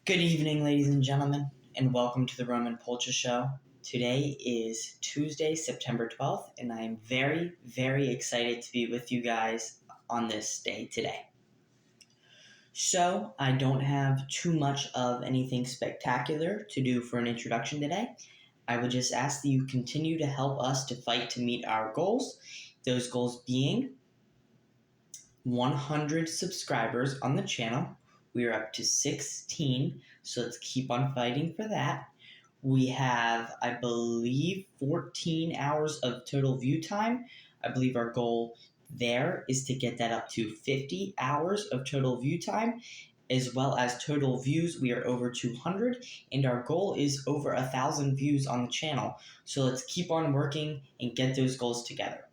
Good evening, ladies and gentlemen, and welcome to the Roman Polcha Show. Today is Tuesday, September 12th, and I am very, very excited to be with you guys on this day today. So, I don't have too much of anything spectacular to do for an introduction today. I would just ask that you continue to help us to fight to meet our goals, those goals being 100 subscribers on the channel. We are up to 16, so let's keep on fighting for that. We have, I believe, 14 hours of total view time. I believe our goal there is to get that up to 50 hours of total view time, as well as total views. We are over 200, and our goal is over 1,000 views on the channel. So let's keep on working and get those goals together.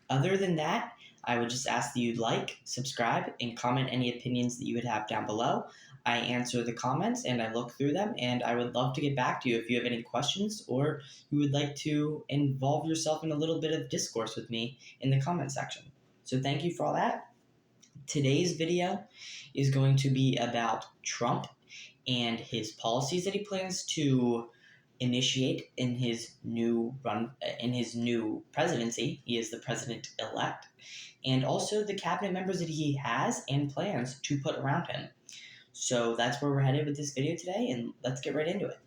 Other than that, I would just ask that you like, subscribe, and comment any opinions that you would have down below. I answer the comments and I look through them, and I would love to get back to you if you have any questions or you would like to involve yourself in a little bit of discourse with me in the comment section. So thank you for all that. Today's video is going to be about Trump and his policies that he plans to initiate in his new presidency. He is the president-elect, and also the cabinet members that he has and plans to put around him. So that's where we're headed with this video today, and let's get right into it.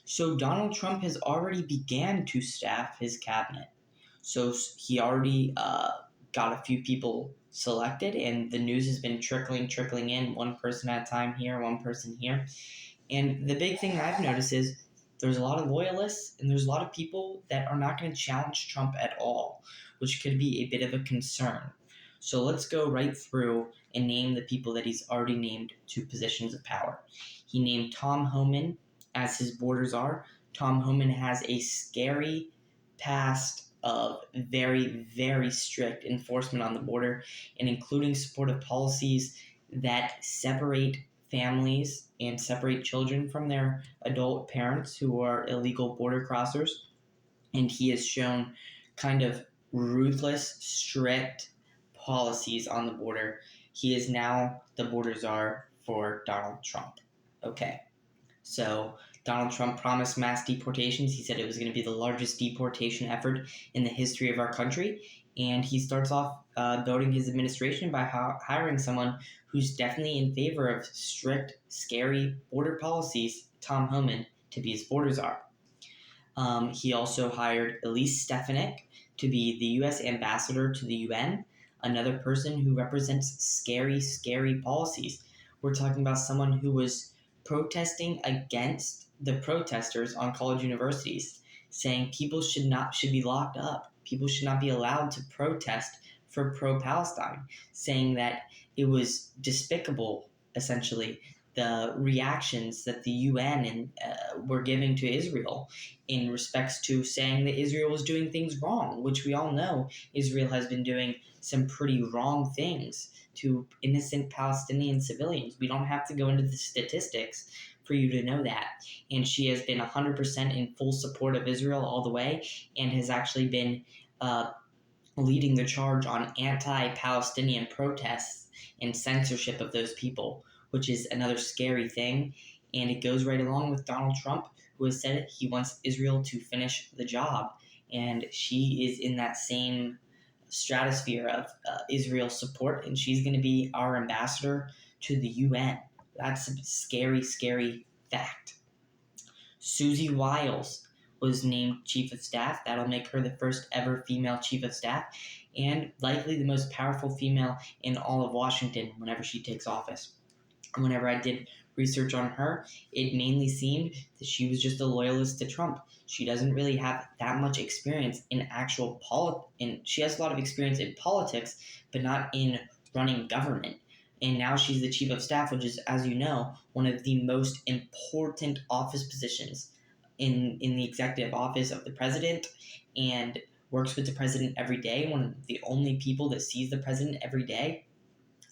So Donald Trump has already began to staff his cabinet. So he already got a few people selected, and the news has been trickling in, one person at a time here, one person here. And the big thing I've noticed is there's a lot of loyalists and there's a lot of people that are not going to challenge Trump at all, which could be a bit of a concern. So let's go right through and name the people that he's already named to positions of power. He named Tom Homan as his border czar. Tom Homan has a scary past of very, very strict enforcement on the border, and including supportive policies that separate families and separate children from their adult parents who are illegal border crossers. And he has shown kind of ruthless, strict policies on the border. He is now the border czar for Donald Trump. Okay, so Donald Trump promised mass deportations. He said it was going to be the largest deportation effort in the history of our country. And he starts off building his administration by hiring someone who's definitely in favor of strict, scary border policies, Tom Homan, to be his border czar. He also hired Elise Stefanik to be the U.S. ambassador to the UN, another person who represents scary, scary policies. We're talking about someone who was protesting against the protesters on college universities, saying people should be locked up. People should not be allowed to protest for pro-Palestine, saying that it was despicable, essentially, the reactions that the UN were giving to Israel in respects to saying that Israel was doing things wrong, which we all know Israel has been doing some pretty wrong things to innocent Palestinian civilians. We don't have to go into the statistics for you to know that. And she has been 100% in full support of Israel all the way, and has actually been leading the charge on anti-Palestinian protests and censorship of those people, which is another scary thing. And it goes right along with Donald Trump, who has said he wants Israel to finish the job. And she is in that same stratosphere of Israel support, and she's going to be our ambassador to the UN. That's a scary, scary fact. Susie Wiles was named Chief of Staff. That'll make her the first ever female Chief of Staff, and likely the most powerful female in all of Washington whenever she takes office. Whenever I did research on her, it mainly seemed that she was just a loyalist to Trump. She doesn't really have that much experience in actual she has a lot of experience in politics, but not in running government. And now she's the Chief of Staff, which is, as you know, one of the most important office positions in the executive office of the president, and works with the president every day, one of the only people that sees the president every day,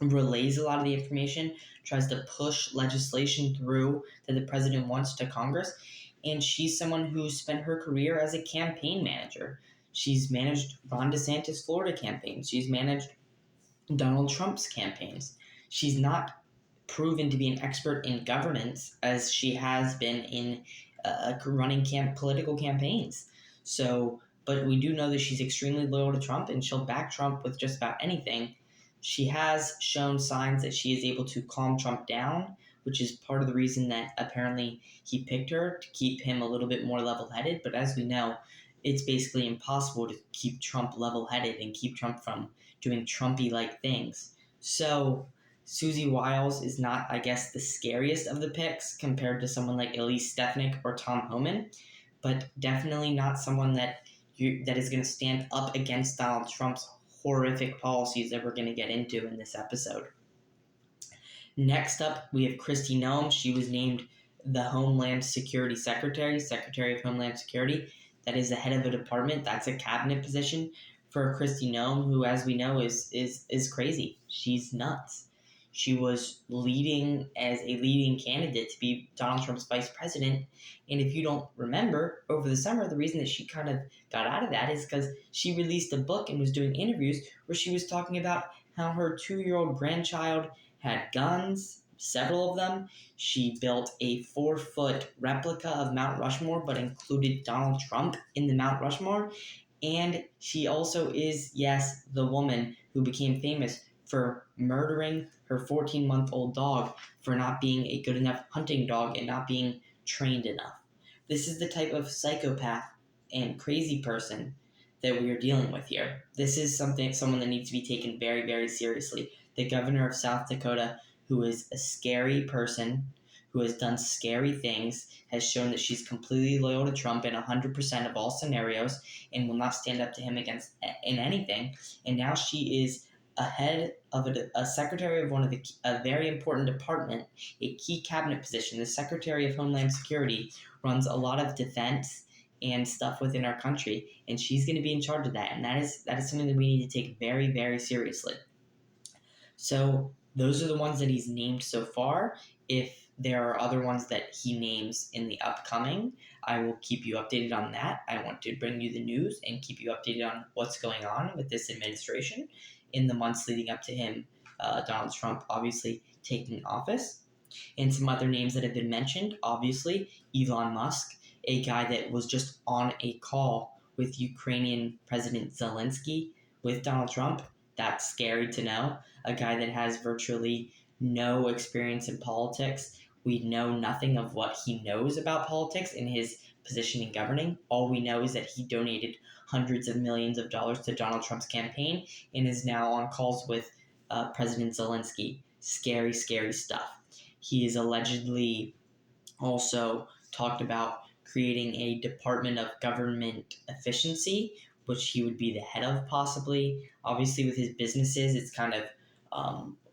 relays a lot of the information, tries to push legislation through that the president wants to Congress. And she's someone who spent her career as a campaign manager. She's managed Ron DeSantis' Florida campaign. She's managed Donald Trump's campaigns. She's not proven to be an expert in governance as she has been in running political campaigns. So, but we do know that she's extremely loyal to Trump and she'll back Trump with just about anything. She has shown signs that she is able to calm Trump down, which is part of the reason that apparently he picked her to keep him a little bit more level headed. But as we know, it's basically impossible to keep Trump level headed and keep Trump from doing Trumpy like things. So, Susie Wiles is not, I guess, the scariest of the picks compared to someone like Elise Stefanik or Tom Homan, but definitely not someone that is going to stand up against Donald Trump's horrific policies that we're going to get into in this episode. Next up, we have Kristi Noem. She was named the Homeland Security Secretary of Homeland Security. That is the head of a department. That's a cabinet position for Kristi Noem, who, as we know, is crazy. She's nuts. She was leading as a leading candidate to be Donald Trump's vice president. And if you don't remember, over the summer, the reason that she kind of got out of that is because she released a book and was doing interviews where she was talking about how her 2-year-old grandchild had guns, several of them. She built a 4-foot replica of Mount Rushmore, but included Donald Trump in the Mount Rushmore. And she also is, yes, the woman who became famous for murdering her 14-month-old dog for not being a good enough hunting dog and not being trained enough. This is the type of psychopath and crazy person that we are dealing with here. This is someone that needs to be taken very, very seriously. The governor of South Dakota, who is a scary person, who has done scary things, has shown that she's completely loyal to Trump in 100% of all scenarios and will not stand up to him in anything. And now she is a head of a secretary of a very important department, a key cabinet position. The Secretary of Homeland Security runs a lot of defense and stuff within our country, and she's going to be in charge of that. And that is something that we need to take very, very seriously. So those are the ones that he's named so far. If there are other ones that he names in the upcoming, I will keep you updated on that. I want to bring you the news and keep you updated on what's going on with this administration in the months leading up to him, Donald Trump, obviously taking office. And some other names that have been mentioned, obviously, Elon Musk, a guy that was just on a call with Ukrainian President Zelensky with Donald Trump. That's scary to know. A guy that has virtually no experience in politics. We know nothing of what he knows about politics in his position in governing. All we know is that he donated hundreds of millions of dollars to Donald Trump's campaign and is now on calls with President Zelensky. Scary, scary stuff. He is allegedly also talked about creating a Department of Government Efficiency, which he would be the head of possibly. Obviously, with his businesses, it's kind of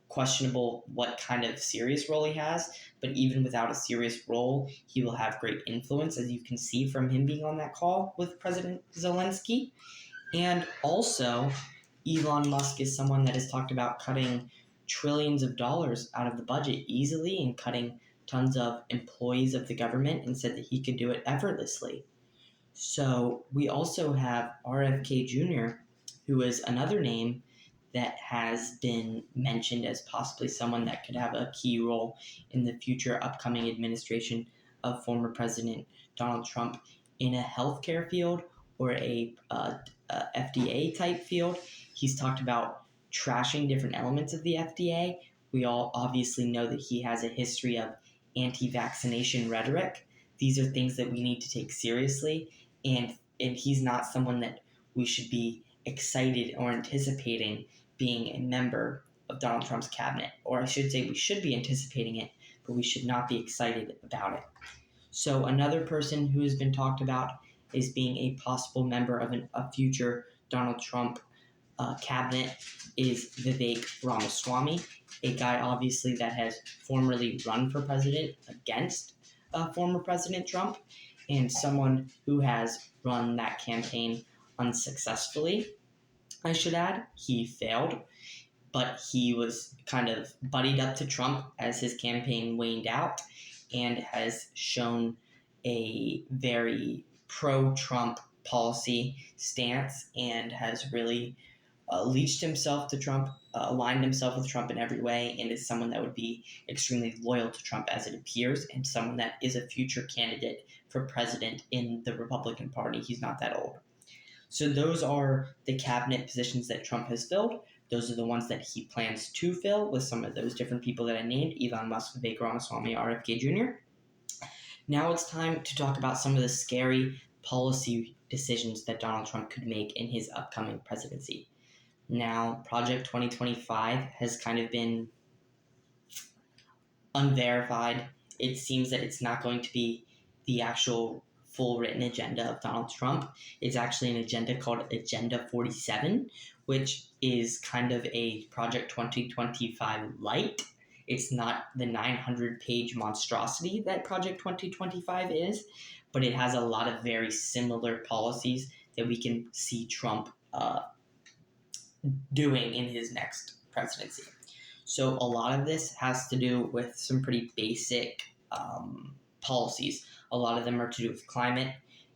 questionable what kind of serious role he has, but even without a serious role, he will have great influence, as you can see from him being on that call with President Zelensky. And also, Elon Musk is someone that has talked about cutting trillions of dollars out of the budget easily and cutting tons of employees of the government and said that he could do it effortlessly. So we also have RFK Jr., who is another name that has been mentioned as possibly someone that could have a key role in the future upcoming administration of former President Donald Trump in a healthcare field or a FDA type field. He's talked about trashing different elements of the FDA. We all obviously know that he has a history of anti-vaccination rhetoric. These are things that we need to take seriously, and he's not someone that we should be excited or anticipating being a member of Donald Trump's cabinet. Or I should say we should be anticipating it, but we should not be excited about it. So another person who has been talked about is being a possible member of a future Donald Trump cabinet is Vivek Ramaswamy, a guy obviously that has formerly run for president against former President Trump, and someone who has run that campaign unsuccessfully. I should add, he failed, but he was kind of buddied up to Trump as his campaign waned out and has shown a very pro-Trump policy stance and has really leached himself to Trump, aligned himself with Trump in every way, and is someone that would be extremely loyal to Trump as it appears, and someone that is a future candidate for president in the Republican Party. He's not that old. So those are the cabinet positions that Trump has filled. Those are the ones that he plans to fill with some of those different people that I named: Elon Musk, Vivek Ramaswamy, RFK Jr. Now it's time to talk about some of the scary policy decisions that Donald Trump could make in his upcoming presidency. Now, Project 2025 has kind of been unverified. It seems that it's not going to be the actual full written agenda of Donald Trump. It's actually an agenda called Agenda 47, which is kind of a Project 2025 light. It's not the 900-page monstrosity that Project 2025 is, but it has a lot of very similar policies that we can see Trump doing in his next presidency. So a lot of this has to do with some pretty basic policies. A lot of them are to do with climate,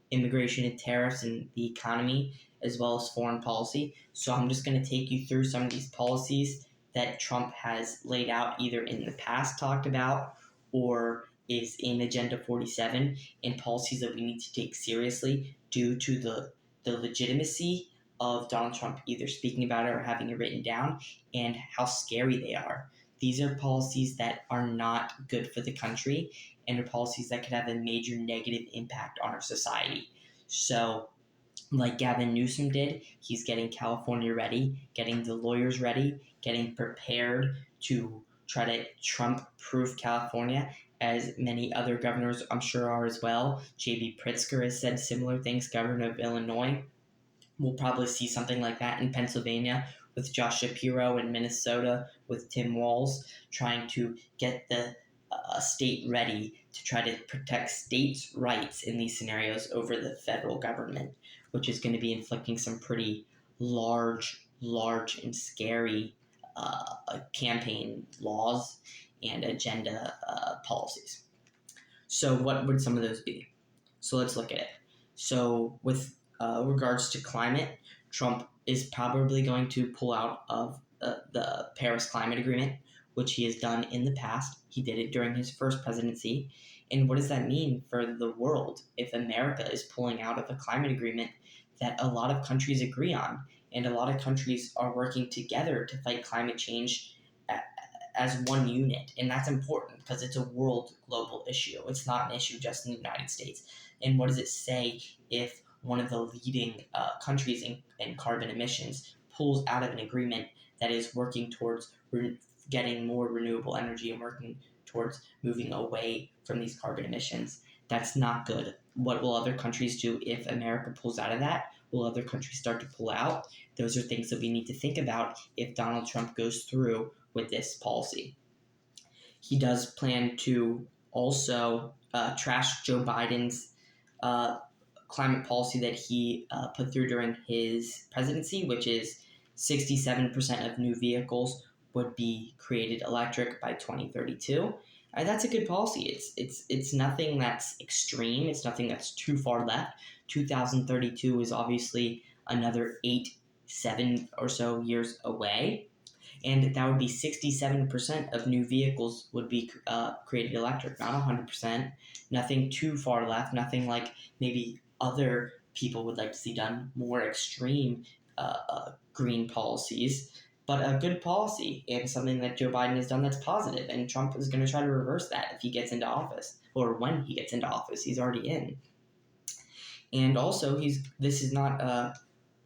immigration and tariffs, and the economy, as well as foreign policy. So I'm just going to take you through some of these policies that Trump has laid out, either in the past talked about or is in Agenda 47, and policies that we need to take seriously due to the legitimacy of Donald Trump either speaking about it or having it written down, and how scary they are. These are policies that are not good for the country and are policies that could have a major negative impact on our society. So, like Gavin Newsom did, he's getting California ready, getting the lawyers ready, getting prepared to try to Trump-proof California, as many other governors I'm sure are as well. J.B. Pritzker has said similar things, governor of Illinois. We'll probably see something like that in Pennsylvania with Josh Shapiro, and Minnesota with Tim Walz, trying to get the state ready to try to protect states' rights in these scenarios over the federal government, which is going to be inflicting some pretty large and scary campaign laws and agenda policies. So what would some of those be? So let's look at it. So with regards to climate, Trump is probably going to pull out of the Paris Climate Agreement, which he has done in the past. He did it during his first presidency. And what does that mean for the world if America is pulling out of a climate agreement that a lot of countries agree on, and a lot of countries are working together to fight climate change as one unit? And that's important because it's a world global issue. It's not an issue just in the United States. And what does it say if one of the leading countries in carbon emissions pulls out of an agreement that is working towards getting more renewable energy and working towards moving away from these carbon emissions? That's not good. What will other countries do if America pulls out of that? Will other countries start to pull out? Those are things that we need to think about if Donald Trump goes through with this policy. He does plan to also trash Joe Biden's climate policy that he put through during his presidency, which is 67% of new vehicles would be created electric by 2032. That's a good policy. It's nothing that's extreme. It's nothing that's too far left. 2032 is obviously another 7 or so years away, and that would be 67% of new vehicles would be created electric, not 100%. Nothing too far left. Nothing like maybe other people would like to see done, more extreme green policies, but a good policy and something that Joe Biden has done that's positive. And Trump is going to try to reverse that if he gets into office, or when he gets into office. He's already in. And also, this is not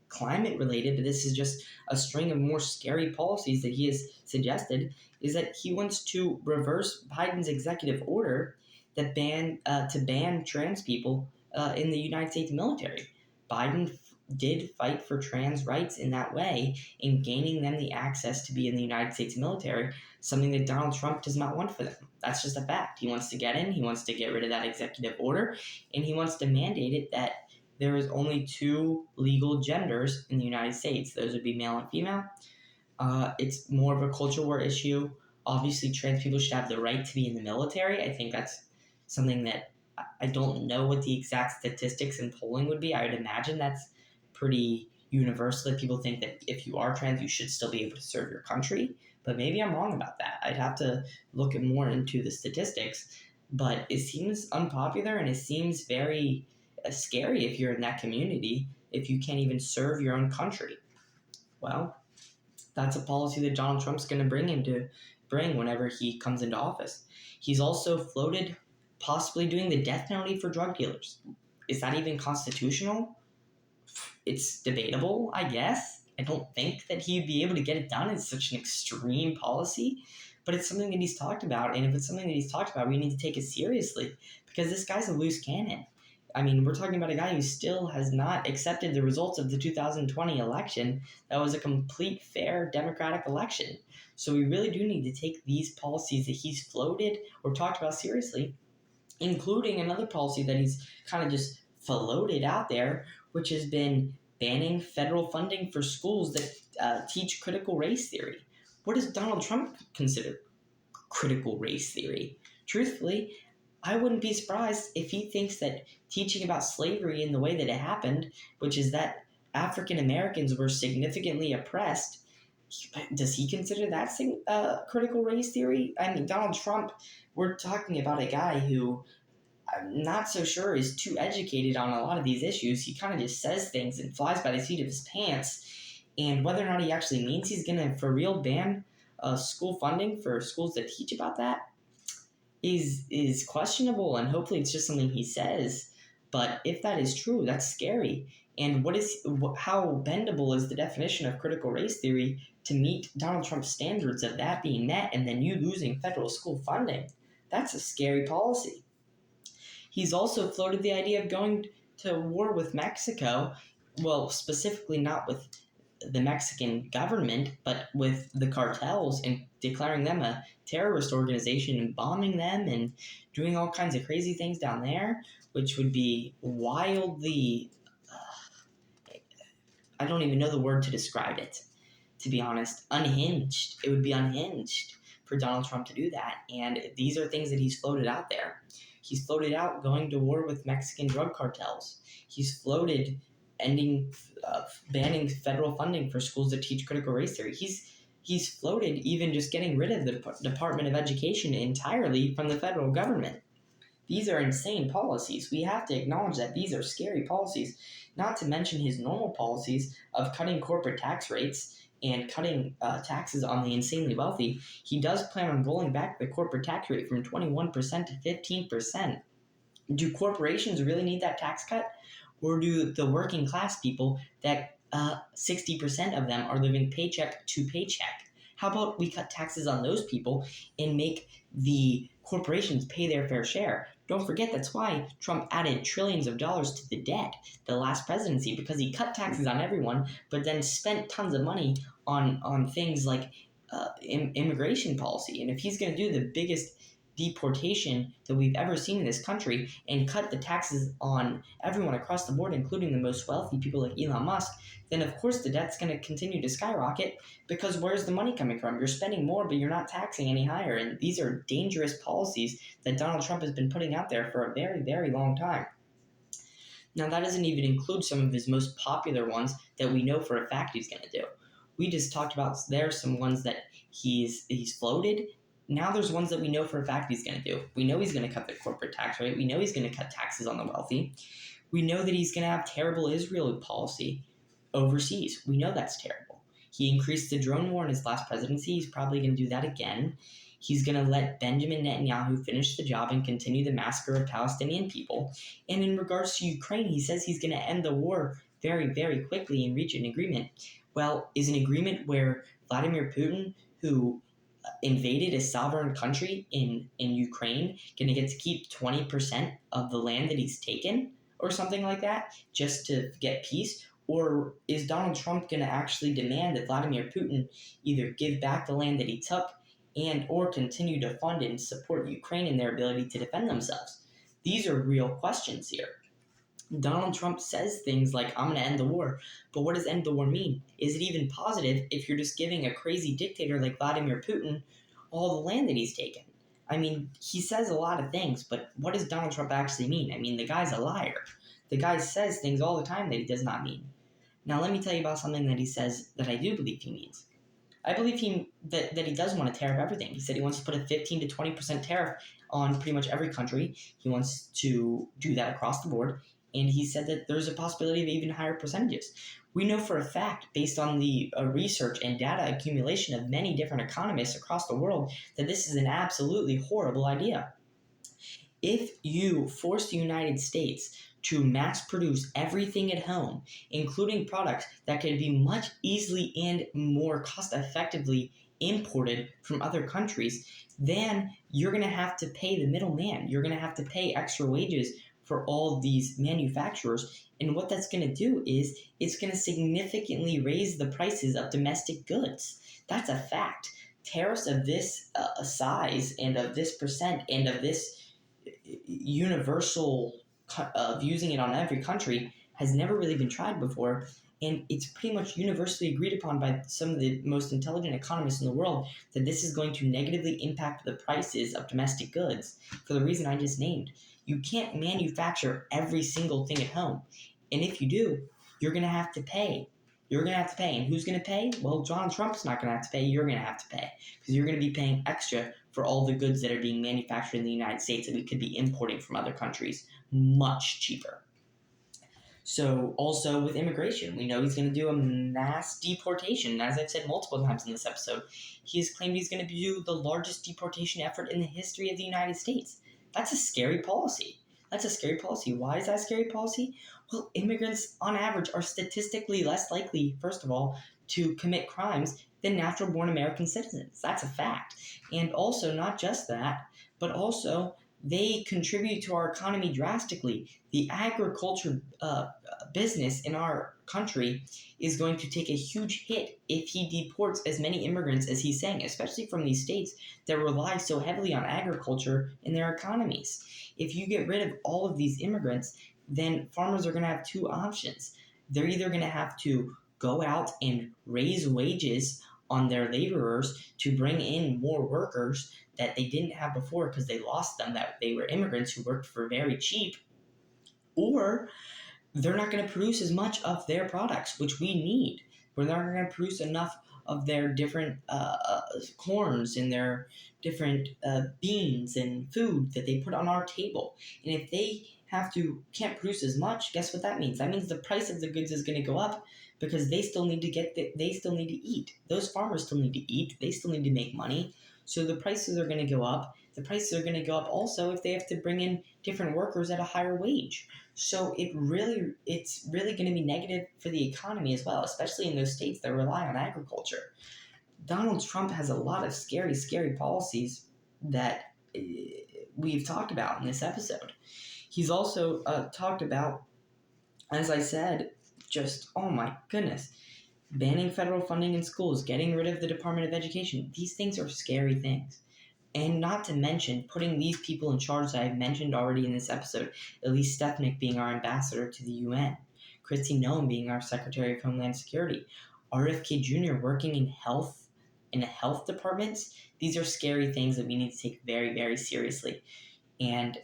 climate related, but this is just a string of more scary policies that he has suggested, is that he wants to reverse Biden's executive order that ban trans people in the United States military. Biden did fight for trans rights in that way, in gaining them the access to be in the United States military, something that Donald Trump does not want for them. That's just a fact. He wants to get in, he wants to get rid of that executive order, and he wants to mandate it that there is only 2 legal genders in the United States. Those would be male and female. It's more of a culture war issue. Obviously, trans people should have the right to be in the military. I think that's something that I don't know what the exact statistics and polling would be. I would imagine that's pretty universally people think that if you are trans, you should still be able to serve your country. But maybe I'm wrong about that. I'd have to look more into the statistics. But it seems unpopular and it seems very scary if you're in that community, if you can't even serve your own country. Well, that's a policy that Donald Trump's going to bring whenever he comes into office. He's also floated possibly doing the death penalty for drug dealers. Is that even constitutional? It's debatable, I guess. I don't think that he'd be able to get it done. It's such an extreme policy, but it's something that he's talked about. And if it's something that he's talked about, we need to take it seriously because this guy's a loose cannon. I mean, we're talking about a guy who still has not accepted the results of the 2020 election. That was a complete, fair, democratic election. So we really do need to take these policies that he's floated or talked about seriously, including another policy that he's kind of just floated out there, which has been banning federal funding for schools that teach critical race theory. What does Donald Trump consider critical race theory? Truthfully, I wouldn't be surprised if he thinks that teaching about slavery in the way that it happened, which is that African Americans were significantly oppressed, does he consider that critical race theory? I mean, Donald Trump, we're talking about a guy who I'm not so sure is too educated on a lot of these issues. He kind of just says things and flies by the seat of his pants. And whether or not he actually means he's going to, for real, ban school funding for schools that teach about that is questionable. And hopefully it's just something he says. But if that is true, that's scary. And how bendable is the definition of critical race theory to meet Donald Trump's standards of that being met and then you losing federal school funding? That's a scary policy. He's also floated the idea of going to war with Mexico, well, specifically not with the Mexican government, but with the cartels and declaring them a terrorist organization and bombing them and doing all kinds of crazy things down there, which would be wildly, I don't even know the word to describe it, to be honest, unhinged. It would be unhinged for Donald Trump to do that. And these are things that he's floated out there. He's floated out going to war with Mexican drug cartels. He's floated banning federal funding for schools that teach critical race theory. He's floated even just getting rid of the Department of Education entirely from the federal government. These are insane policies. We have to acknowledge that these are scary policies, not to mention his normal policies of cutting corporate tax rates and cutting taxes on the insanely wealthy. He does plan on rolling back the corporate tax rate from 21% to 15%. Do corporations really need that tax cut? Or do the working class people that 60% of them are living paycheck to paycheck? How about we cut taxes on those people and make the corporations pay their fair share? Don't forget, that's why Trump added trillions of dollars to the debt the last presidency, because he cut taxes on everyone, but then spent tons of money on things like immigration policy. And if he's going to do the biggest deportation that we've ever seen in this country and cut the taxes on everyone across the board, including the most wealthy people like Elon Musk, then of course the debt's going to continue to skyrocket, because where's the money coming from? You're spending more, but you're not taxing any higher. And these are dangerous policies that Donald Trump has been putting out there for a very, very long time. Now, that doesn't even include some of his most popular ones that we know for a fact he's going to do. We just talked about there's some ones that he's floated. Now there's ones that we know for a fact he's going to do. We know he's going to cut the corporate tax rate. We know he's going to cut taxes on the wealthy. We know that he's going to have terrible Israel policy overseas. We know that's terrible. He increased the drone war in his last presidency. He's probably going to do that again. He's going to let Benjamin Netanyahu finish the job and continue the massacre of Palestinian people. And in regards to Ukraine, he says he's going to end the war very, very quickly and reach an agreement. Well, is an agreement where Vladimir Putin, who invaded a sovereign country in Ukraine, going to get to keep 20% of the land that he's taken or something like that just to get peace? Or is Donald Trump going to actually demand that Vladimir Putin either give back the land that he took and or continue to fund and support Ukraine in their ability to defend themselves? These are real questions here. Donald Trump says things like, I'm going to end the war. But what does end the war mean? Is it even positive if you're just giving a crazy dictator like Vladimir Putin all the land that he's taken? I mean, he says a lot of things, but what does Donald Trump actually mean? I mean, the guy's a liar. The guy says things all the time that he does not mean. Now, let me tell you about something that he says that I do believe he means. I believe that he does want to tariff everything. He said he wants to put a 15 to 20% tariff on pretty much every country. He wants to do that across the board. And he said that there's a possibility of even higher percentages. We know for a fact, based on the research and data accumulation of many different economists across the world, that this is an absolutely horrible idea. If you force the United States to mass produce everything at home, including products that could be much easily and more cost effectively imported from other countries, then you're going to have to pay the middleman. You're going to have to pay extra wages for all these manufacturers. And what that's going to do is it's going to significantly raise the prices of domestic goods. That's a fact. Tariffs of this size and of this percent and of this universal of using it on every country has never really been tried before, and it's pretty much universally agreed upon by some of the most intelligent economists in the world that this is going to negatively impact the prices of domestic goods for the reason I just named. You can't manufacture every single thing at home, and if you do, you're going to have to pay. You're going to have to pay, and who's going to pay? Well, Donald Trump's not going to have to pay. You're going to have to pay because you're going to be paying extra for all the goods that are being manufactured in the United States that we could be importing from other countries much cheaper. So also with immigration, we know he's going to do a mass deportation. As I've said multiple times in this episode, he has claimed he's going to do the largest deportation effort in the history of the United States. That's a scary policy. That's a scary policy. Why is that a scary policy? Well, immigrants on average are statistically less likely, first of all, to commit crimes than natural-born American citizens. That's a fact. And also, not just that, but also they contribute to our economy drastically. The agriculture business in our country is going to take a huge hit if he deports as many immigrants as he's saying, especially from these states that rely so heavily on agriculture in their economies. If you get rid of all of these immigrants, then farmers are going to have two options. They're either going to have to go out and raise wages on their laborers to bring in more workers that they didn't have before because they lost them, that they were immigrants who worked for very cheap, or they're not going to produce as much of their products, which we need. We're not going to produce enough of their different corns and their different beans and food that they put on our table. And if they can't produce as much, guess what that means? That means the price of the goods is going to go up because they still need to they still need to eat. Those farmers still need to eat. They still need to make money. So the prices are going to go up. The prices are going to go up also if they have to bring in different workers at a higher wage. So it's really going to be negative for the economy as well, especially in those states that rely on agriculture. Donald Trump has a lot of scary, scary policies that we've talked about in this episode. He's also talked about, as I said, just, oh my goodness, banning federal funding in schools, getting rid of the Department of Education. These things are scary things. And not to mention putting these people in charge that I've mentioned already in this episode, Elise Stefanik being our ambassador to the UN, Kristi Noem being our Secretary of Homeland Security, RFK Jr. working in the health departments. These are scary things that we need to take very, very seriously. And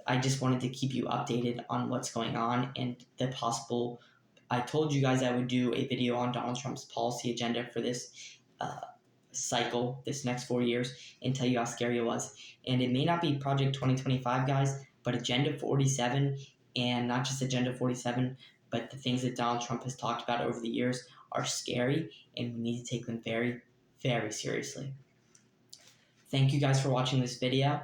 I just wanted to keep you updated on what's going on and the possible. I told you guys I would do a video on Donald Trump's policy agenda for this cycle, this next 4 years, and tell you how scary it was. And it may not be Project 2025, guys, but Agenda 47, and not just Agenda 47, but the things that Donald Trump has talked about over the years are scary, and we need to take them very, very seriously. Thank you guys for watching this video.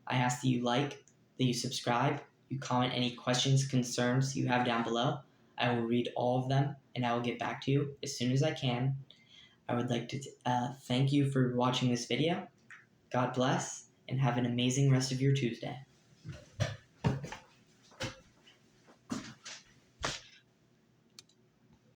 I ask that you like, that you subscribe, you comment any questions, concerns you have down below. I will read all of them, and I will get back to you as soon as I can. I would like to thank you for watching this video. God bless, and have an amazing rest of your Tuesday.